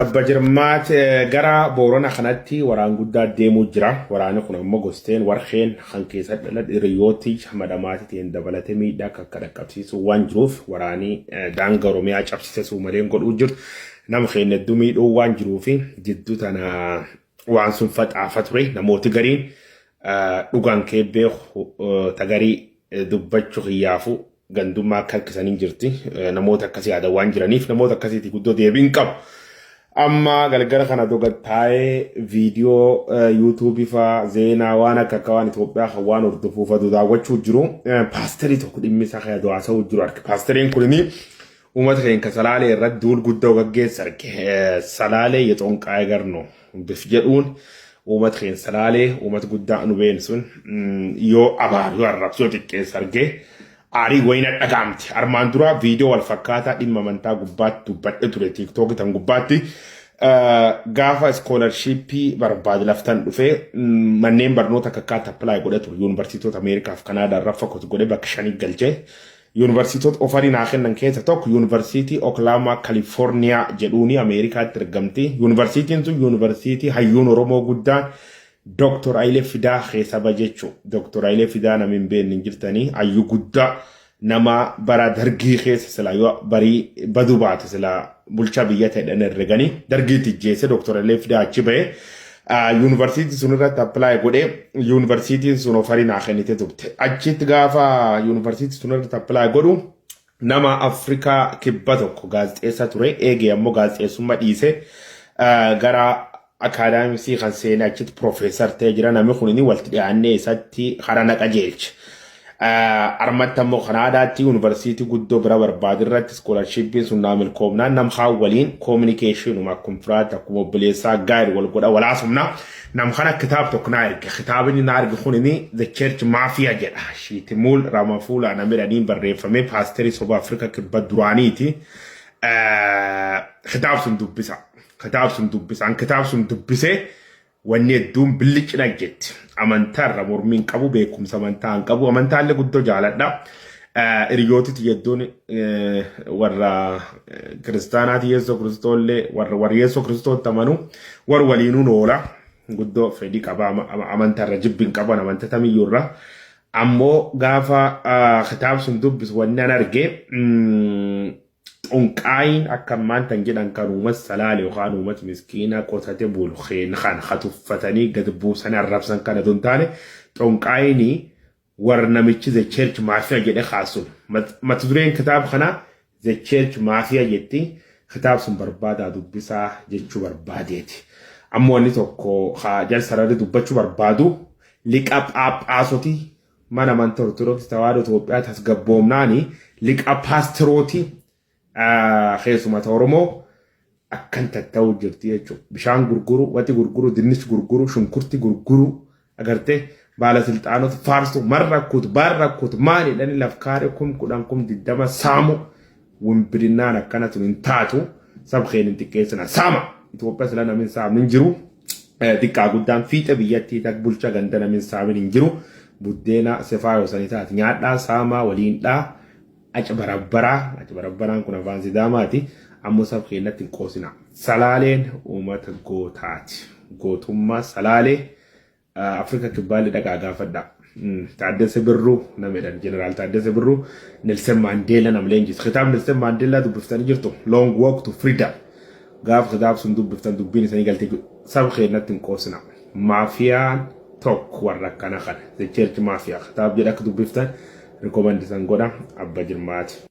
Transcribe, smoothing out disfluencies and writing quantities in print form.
Bajirmaat gara Boorana kanatti waraan guddaa deemuu jira. Waraanni kun ammoo gosteen warqeen kan keessa hiriyooti madamaatiitiin dabalatee miidhaa akka dhaqqabsiisu waan jiruuf waraanii daangaa Oromiyaa cabsiisuu malee godhuu jiru. Nama keenya hedduu miidhuu waan jiruuf jidduu tana waan sun faxaafa ture namooti gariin dhugaan keebbee tagarii dubbachuu hiyyaafu gandummaa akka harkisanii jirti. Namoota akkasii yaada waan jiraniif namoota akkasiitii guddoo deebiin qabu. Amma galgala kana dogattaa'ee viidiyoo YouTube fa zeenaa waan akka waan Itoophiyaa waan hordofuuf daawwachuu jiru. Paasterii tokko dhimmi isaa kan haasa'uu jiru arge. Paasteriin kunii uummata keenya Salaalee irratti duul guddaa gaggeessa arge. Salaalee Yexoonqaa Egarnoo bif jedhuun uummata keenya Salaalee uummata guddaa nu beensuun yoo abaar yoo arrabsoo xiqqeessa arge. Ari wayna dhagaamti armaan dura viidiyoo wal fakkaataa dhimma amantaa gubbaatti dubbadhe ture TikTok tan gubbaatti gaafa scholarshipii barbaade laftan dhufee manneen barnoota akka kaata apply godhe ture yuunivarsiitota Ameerikaa fi Kanaadaa irraa fakkaatu godhe bakka shanii galchee yuunivarsiitota ofarii naa kennan keessa tokko yuunivarsiitii Oklahoma California jedhuuni Ameerikaatti argamti. Yuunivarsiitiin sun yuunivarsiitii hayyuun Oromoo guddaan Dr. Aile Fida Khesaba jechu. Dr. Aile Fida namin been jirtani ayu gudda nama bara dargi khesa sila yo bari badubat sila bulcha biyata dan regani dargi tijese Dr. Aile Fida achibe university sunira apply gode university suno fari na khanite dubte achit gafa university sunira apply godu nama Afrika kibbato ko gazexesa ture ege ammo gazexesuma dise gara Academy kan seenaa achitti professor ta'ee jira namni kunini walti dhiyaannee isatti harana qajeelche. Armatta immoo Kanaadaatti yuunivarsiitii guddoo bira barbaade irratti scholarshippiin sun naamil koomnaan nam haa waliin communication akkuma firaata akkuma obboleessaa gaari wal godha walaasumna nam kana kitaaba tokko naa erge. Kitaabni naa erge kunini The Church Mafia jedha. Shiitimul Ramafuula namiraniin barreeffamee paasterii South Africa kibba duraaniiti. Kitaaba sun dubbisa. Kitaab sun dubbisaan kitaab sun dubbisee wanni hedduun billicina jetti amantaarra mormiin qabu beekumsa amantaan qabu amantaallee guddoo jaaladha. Hiriyootiti hedduun warra kiristaanaati Yesuus Kiristoollee warra Yesuus Kiristoos tamanu warra waliinuun oola guddoo fedhii qaba amantaarra jibbiin qaban amantamiyyuurra ammoo gaafa kitaab sun dubbisu wanni an argee Onqaayin akka maantan jedhan kan uummata Salaalee yookaan uummata miskiina qotatee bulu kan hatuffatanii gad buusan arrabsan kana don taane onqaayini war namichi The Church Mafia jedhe khaasun mata dureen kitaaba kana The Church Mafia jetti kitaaba sun barbaadaa dubbisaa jechuu barbaadeeti. Ammoo wanni tokko jalsararri dubbachuu barbaadu liqa phaaphaasoti mana amantaa Ortodoksii Tawaahidoo Itoophiyaa tasgabboomnaani liqa paasterooti keessumata Oromoo akkan tatta'uu jirti jechuudha. Bishaan gurguru, wati gurguru, dinnichi gurguru, shunkurti gurguru agartee baala silxaanota faarsu marrakkuutu baarrakkuutu maali dhani lafkaare kudhan diddama saamu wimbirinaan akkanatu hin taatu sabqeen hin xiqqeessina saama Itoophiyaa sila namin saamin jiru xiqqaa guddaan fiixa biyyattii tak bulcha ganda namin saamin hin jiru buddeena sefaa yoosanii taati nyaadhaa saamaa waliindhaa acha barabbaraan kun afaan Sidaamaati ammoo sab keenyatti hin qoosina. Salaaleen uummata gootaati. Gootummaa Salaalee Afrika kibbaalee dhaqaa gaafadha. Taaddasee Birruu namedhan Jeneraal Taaddasee Birruu Nelson Mandela nam leenjis. Kitaab Nelson Mandela dubbiftanii jirtu Long Walk to Freedom. Gaafa kitaab sun dubbiftan dubbiin isanii galtee sab keenyatti hin qoosina. Maafiyaan tokko warra akkana kana The Church Mafia kitaab jedha akka dubbiftan recommend san goda abba jirmaati.